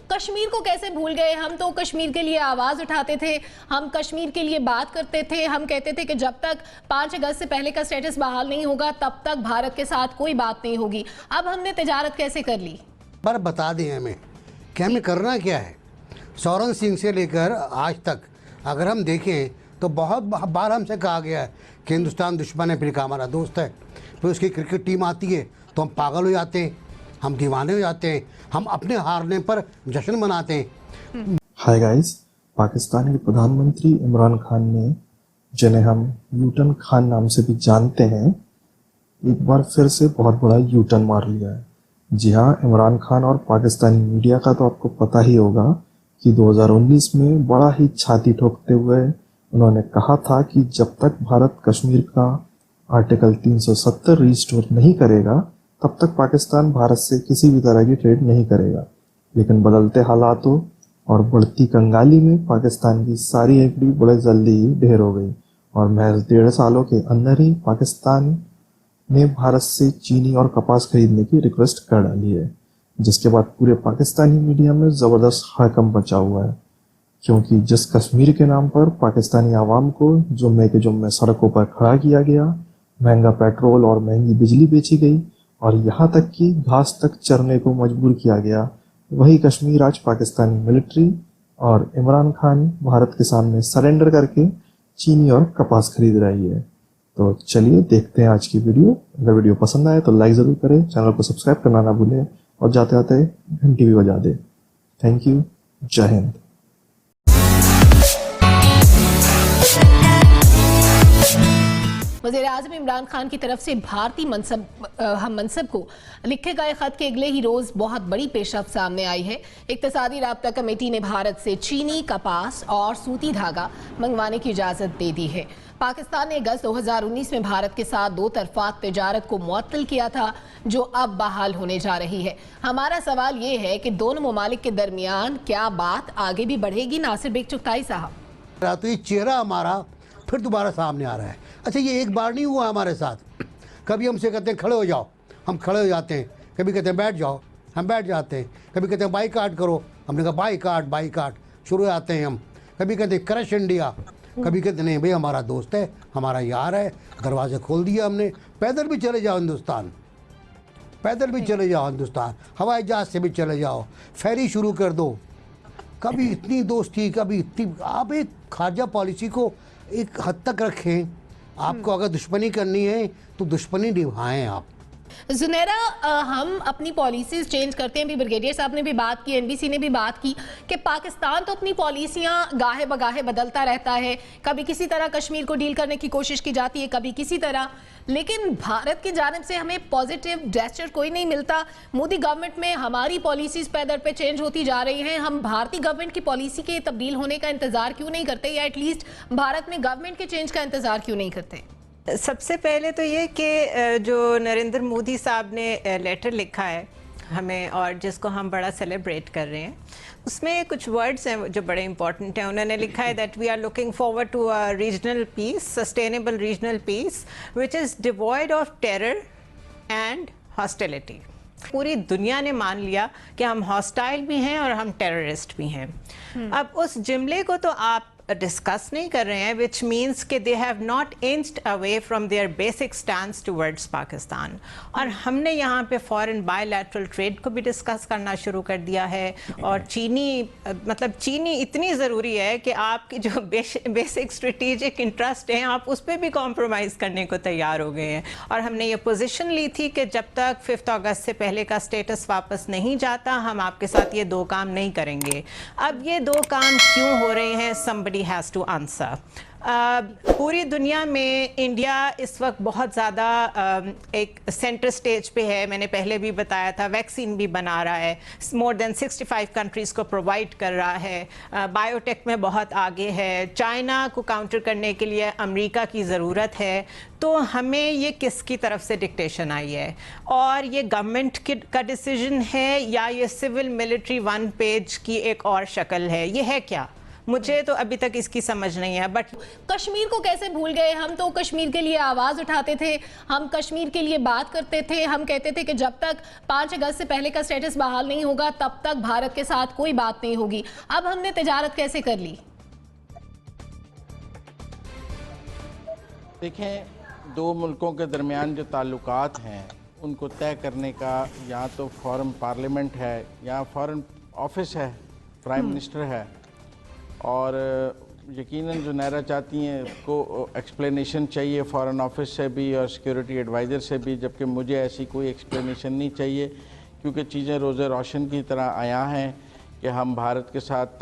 कश्मीर को कैसे भूल गए? हम तो कश्मीर के लिए आवाज उठाते थे, हम कश्मीर के लिए बात करते थे, हम कहते थे कि जब तक 5 अगस्त से पहले का स्टेटस बहाल नहीं होगा तब तक भारत के साथ कोई बात नहीं होगी। अब हमने तिजारत कैसे कर ली? पर बता दें हमें कि हमें करना क्या है। सौरन सिंह से लेकर आज तक अगर हम देखें तो बहुत बार हमसे कहा गया है कि हिंदुस्तान दुश्मन है, फिर का हमारा दोस्त है। फिर उसकी क्रिकेट टीम आती है तो हम पागल हो जाते हैं, हम दीवाने हो जाते हैं, हम अपने हारने पर जश्न मनाते हैं। हाय गाइस, पाकिस्तान के प्रधानमंत्री इमरान खान ने, जिन्हें हम यूटर्न खान नाम से भी जानते हैं, एक बार फिर से बहुत बड़ा यूटर्न मार लिया है। जी हाँ, इमरान खान और पाकिस्तानी मीडिया का तो आपको पता ही होगा कि 2019 में बड़ा ही छाती ठोकते हुए उन्होंने कहा था कि जब तक भारत कश्मीर का आर्टिकल 370 रिस्टोर नहीं करेगा तब तक पाकिस्तान भारत से किसी भी तरह की ट्रेड नहीं करेगा। लेकिन बदलते हालातों और बढ़ती कंगाली में पाकिस्तान की सारी एफडी बड़े जल्दी ही ढेर हो गई और महज 1.5 सालों के अंदर ही पाकिस्तान ने भारत से चीनी और कपास खरीदने की रिक्वेस्ट कर डाली है, जिसके बाद पूरे पाकिस्तानी मीडिया में ज़बरदस्त हड़कंप मचा हुआ है। क्योंकि जिस कश्मीर के नाम पर पाकिस्तानी आवाम को जुम्मे के जुम्मे सड़कों पर खड़ा किया गया, महंगा पेट्रोल और महंगी बिजली बेची गई और यहाँ तक कि घास तक चरने को मजबूर किया गया, वही कश्मीर आज पाकिस्तानी मिलिट्री और इमरान खान भारत के सामने सरेंडर करके चीनी और कपास खरीद रही है। तो चलिए देखते हैं आज की वीडियो। अगर वीडियो पसंद आए तो लाइक ज़रूर करें, चैनल को सब्सक्राइब करना ना भूलें और जाते जाते घंटी भी बजा दें। थैंक यू, जय हिंद। वज़ीर-ए-आज़म इमरान खान की तरफ से भारतीय मनसब को लिखे गए खत के अगले ही रोज बहुत बड़ी पेशरफ्त सामने आई है। इक़्तिसादी राब्ता कमेटी ने भारत से चीनी, कपास और सूती धागा मंगवाने की इजाज़त दे दी है। पाकिस्तान ने अगस्त 2019 में भारत के साथ 2 तरफ़ा तिजारत को मुअत्तल किया था, जो अब बहाल होने जा रही है। हमारा सवाल ये है कि दोनों ममालिक के दरमियान क्या बात आगे भी बढ़ेगी? नासिर बेग चुगताई साहब। तो ये चेहरा हमारा फिर दोबारा सामने आ रहा है। अच्छा, ये एक बार नहीं हुआ हमारे साथ। कभी हमसे कहते हैं खड़े हो जाओ, हम खड़े हो जाते हैं। कभी कहते हैं बैठ जाओ, हम बैठ जाते हैं। कभी कहते हैं बाईकाट करो, हमने कहा बाईकाट शुरू हो जाते हैं हम। कभी कहते हैं क्रश इंडिया, कभी कहते नहीं भाई हमारा दोस्त है, हमारा यार है, दरवाजे खोल दिया हमने। पैदल भी चले जाओ हिंदुस्तान, पैदल भी चले जाओ हिंदुस्तान, हवाई जहाज से भी चले जाओ, फेरी शुरू कर दो। कभी इतनी दोस्ती, कभी इतनी। आप एक खारजा पॉलिसी को एक हद तक रखें। आपको अगर दुश्मनी करनी है तो दुश्मनी निभाएं आप। जुनैरा, हम अपनी पॉलिसीज चेंज करते हैं। भी ब्रिगेडियर साहब ने भी बात की, एनबीसी ने भी बात की कि पाकिस्तान तो अपनी पॉलिसियां गाहे बगाहे बदलता रहता है। कभी किसी तरह कश्मीर को डील करने की कोशिश की जाती है, कभी किसी तरह, लेकिन भारत की जानिब से हमें पॉजिटिव जेस्चर कोई नहीं मिलता। मोदी गवर्नमेंट में हमारी पॉलिसीज पे दर पे चेंज होती जा रही हैं। हम भारतीय गवर्नमेंट की पॉलिसी के तब्दील होने का इंतजार क्यों नहीं करते, या एटलीस्ट भारत में गवर्नमेंट के चेंज का इंतजार क्यों नहीं करते? सबसे पहले तो ये कि जो नरेंद्र मोदी साहब ने लेटर लिखा है हमें और जिसको हम बड़ा सेलिब्रेट कर रहे हैं, उसमें कुछ वर्ड्स हैं जो बड़े इंपॉर्टेंट हैं। उन्होंने लिखा है that we are looking forward to a regional peace, sustainable regional peace which is devoid of terror and hostility. पूरी दुनिया ने मान लिया कि हम हॉस्टाइल भी हैं और हम टेररिस्ट भी हैं। अब उस जुमले को तो आप डिस्कस नहीं कर रहे हैं, विच मीन्स कि they have not inched away from their basic stand towards Pakistan. और हमने यहाँ पे फॉरेन बायलैटरल ट्रेड को भी डिस्कस करना शुरू कर दिया है। और चीनी इतनी ज़रूरी है कि आपकी जो बेसिक स्ट्रेटेजिक इंटरेस्ट हैं आप उस पर भी कॉम्प्रोमाइज़ करने को तैयार हो गए हैं। और हमने ये पोजीशन ली थी कि जब तक 5 अगस्त से पहले का स्टेटस वापस नहीं जाता हम आपके साथ ये 2 काम नहीं करेंगे। अब ये 2 काम क्यों हो रहे हैं, somebody has to answer। पूरी दुनिया में इंडिया इस वक्त बहुत ज़्यादा एक सेंटर स्टेज पे है। मैंने पहले भी बताया था, वैक्सीन भी बना रहा है, मोर देन 65 कंट्रीज़ को प्रोवाइड कर रहा है, बायोटेक में बहुत आगे है, चाइना को काउंटर करने के लिए अमेरिका की ज़रूरत है। तो हमें ये किसकी तरफ से डिक्टेशन आई है, और ये गवर्नमेंट का डिसीजन है या ये सिविल मिलिट्री 1 पेज की एक और शक्ल है? ये है क्या? मुझे तो अभी तक इसकी समझ नहीं है। बट कश्मीर को कैसे भूल गए? हम तो कश्मीर के लिए आवाज उठाते थे, हम कश्मीर के लिए बात करते थे, हम कहते थे कि जब तक 5 अगस्त से पहले का स्टेटस बहाल नहीं होगा तब तक भारत के साथ कोई बात नहीं होगी। अब हमने तिजारत कैसे कर ली? देखें, दो मुल्कों के दरमियान जो ताल्लुकात हैं उनको तय करने का या तो फॉरेन पार्लियामेंट है या फॉरेन ऑफिस है, प्राइम मिनिस्टर है, और यकीनन जो नायरा चाहती हैं उसको एक्सप्लेनेशन चाहिए फॉरेन ऑफिस से भी और सिक्योरिटी एडवाइज़र से भी, जबकि मुझे ऐसी कोई एक्सप्लेनेशन नहीं चाहिए, क्योंकि चीज़ें रोज़े रोशन की तरह आया हैं कि हम भारत के साथ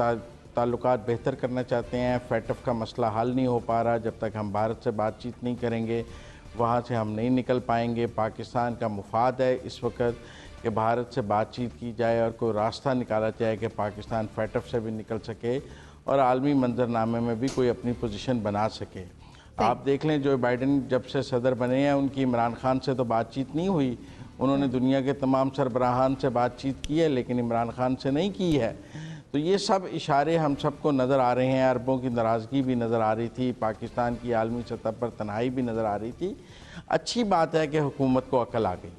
ताल्लुकात बेहतर करना चाहते हैं। फैटफ का मसला हल नहीं हो पा रहा, जब तक हम भारत से बातचीत नहीं करेंगे वहाँ से हम नहीं निकल पाएंगे। पाकिस्तान का मुफाद है इस वक्त कि भारत से बातचीत की जाए और कोई रास्ता निकाला जाए कि पाकिस्तान फैटफ से भी निकल सके और आलमी मंजरनामे में भी कोई अपनी पोजीशन बना सके। आप देख लें, जो बाइडन जब से सदर बने हैं उनकी इमरान खान से तो बातचीत नहीं हुई, उन्होंने दुनिया के तमाम सरबराहान से बातचीत की है लेकिन इमरान खान से नहीं की है। तो ये सब इशारे हम सबको नज़र आ रहे हैं। अरबों की नाराज़गी भी नज़र आ रही थी, पाकिस्तान की आलमी सतह पर तन्हाई भी नज़र आ रही थी। अच्छी बात है कि हुकूमत को अकल आ गई।